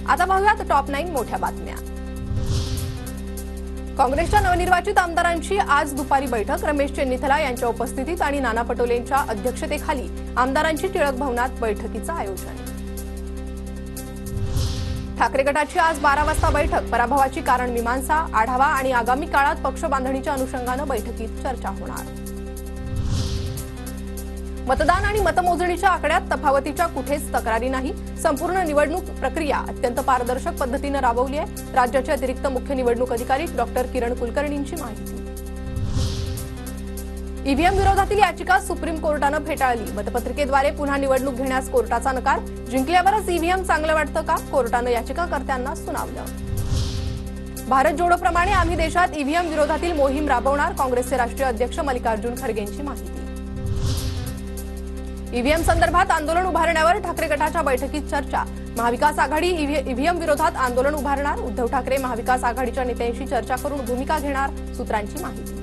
आता पाहूयात टॉप 9 मोठ्या बातम्या। काँग्रेसच्या नवनिर्वाचित आमदारांची आज दुपारी बैठक रमेश चेन्नीथला यांच्या उपस्थितीत आणि नाना पटोलेंच्या अध्यक्षतेखाली आमदारांची टिळक भवनात बैठकीचं आयोजन। ठाकरे गटाची आज 12 वाजता बैठक, पराभवाची कारण मीमांसा, आढावा आणि आगामी काळात पक्ष बांधणीच्या अनुषंगानं बैठकीत चर्चा होणार। मतदान आणि मतमोजणीच्या आकड्यात तफावतीच्या कुठेच तक्रारी नाही, संपूर्ण निवडणूक प्रक्रिया अत्यंत पारदर्शक पद्धतीने राबवली आहे, राज्याचे अतिरिक्त मुख्य निवडणूक अधिकारी डॉक्टर किरण कुलकर्णींची माहिती। ईव्हीएम विरोधातील याचिका सुप्रीम कोर्टानं फेटाळली, मतपत्रिकेद्वारे पुन्हा निवडणूक घेण्यास कोर्टाचा नकार, जिंकल्यावरच ईव्हीएम चांगलं वाटतं का, कोर्टानं याचिकाकर्त्यांना सुनावलं। भारत जोडोप्रमाणे आम्ही देशात ईव्हीएम विरोधातील मोहीम राबवणार, काँग्रेसचे राष्ट्रीय अध्यक्ष मल्लिकार्जुन खरगेंची माहिती। ईव्हीएम संदर्भात आंदोलन उभारण्यावर ठाकरे गटाच्या बैठकीत चर्चा, महाविकास आघाडी ईव्हीएम विरोधात आंदोलन उभारणार, उद्धव ठाकरे महाविकास आघाडीच्या नेत्यांशी चर्चा करून भूमिका घेणार, सूत्रांची माहिती।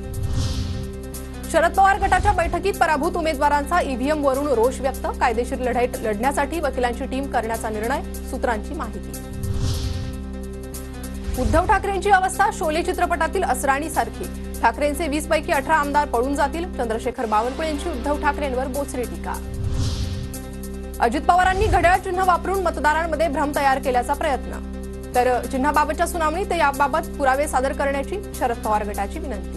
शरद पवार गटाच्या बैठकीत पराभूत उमेदवारांचा ईव्हीएमवरून रोष व्यक्त, कायदेशीर लढाई लढण्यासाठी वकिलांची टीम करण्याचा निर्णय, सूत्रांची माहिती। उद्धव ठाकरेंची अवस्था शोले चित्रपटातील असराणीसारखी, ठाकरेंचे 20 पैकी 18 आमदार पळून जातील, चंद्रशेखर बावनकुळेंची उद्धव ठाकरेंवर बोचरी टीका। अजित पवारांनी घड्याळ चिन्ह वापरून मतदारांमध्ये भ्रम तयार केल्याचा प्रयत्न, तर चिन्हाबाबतच्या सुनावणीत याबाबत पुरावे सादर करण्याची शरद पवार गटाची विनंती।